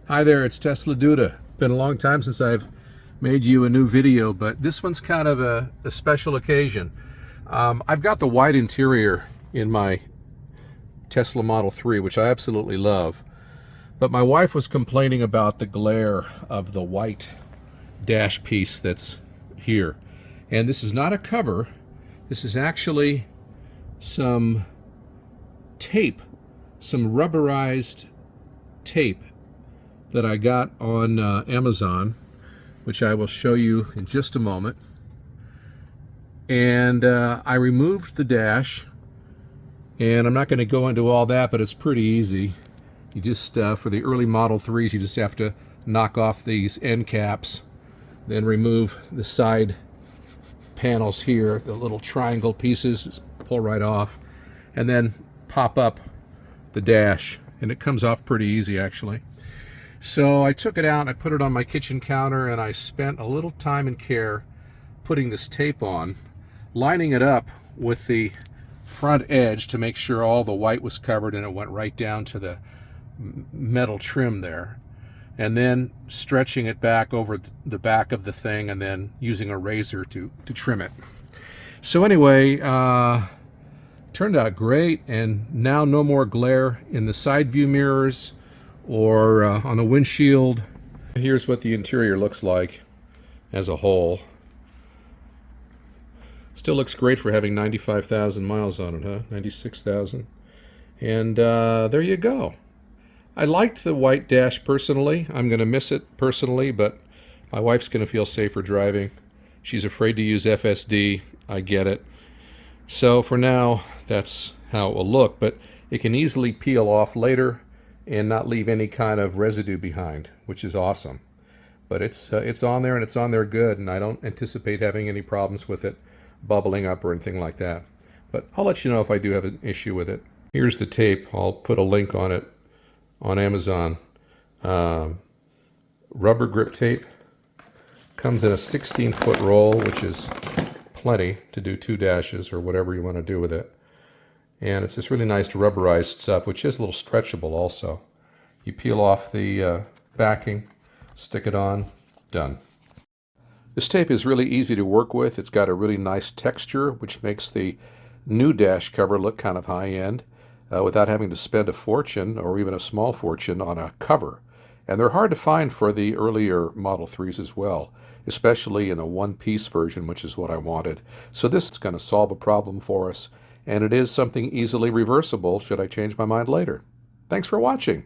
Hi there, it's Tesla Duda. Been a long time since I've made you a new video, but this one's kind of a special occasion. I've got the white interior in my Tesla Model 3, which I absolutely love, but my wife was complaining about the glare of the white dash piece that's here. And this is not a cover, this is actually some tape, some rubberized tape that I got on Amazon, which I will show you in just a moment. And I removed the dash, and I'm not going to go into all that, but it's pretty easy. You just, for the early Model 3s, you just have to knock off these end caps, then remove the side panels here, the little triangle pieces, just pull right off, and then pop up the dash, and it comes off pretty easy actually. So I took it out and I put it on my kitchen counter, and I spent a little time and care putting this tape on, lining it up with the front edge to make sure all the white was covered and it went right down to the metal trim there, and then stretching it back over the back of the thing, and then using a razor to trim it. So anyway, turned out great, and now no more glare in the side view mirrors or on the windshield. Here's what the interior looks like as a whole. Still looks great for having 95,000 miles on it, huh? 96,000. And there you go. I liked the white dash personally. I'm going to miss it personally, but my wife's going to feel safer driving. She's afraid to use FSD. I get it. So for now, that's how it will look, but it can easily peel off later and not leave any kind of residue behind, which is awesome. But it's on there, and it's on there good, and I don't anticipate having any problems with it bubbling up or anything like that. But I'll let you know if I do have an issue with it. Here's the tape. I'll put a link on it on Amazon. Rubber grip tape. Comes in a 16-foot roll, which is plenty to do 2 dashes or whatever you want to do with it. And it's this really nice rubberized stuff, which is a little stretchable also. You peel off the backing, stick it on, done. This tape is really easy to work with. It's got a really nice texture, which makes the new dash cover look kind of high-end without having to spend a fortune or even a small fortune on a cover. And they're hard to find for the earlier Model 3s as well, especially in a one-piece version, which is what I wanted. So this is going to solve a problem for us, and it is something easily reversible should I change my mind later. Thanks for watching.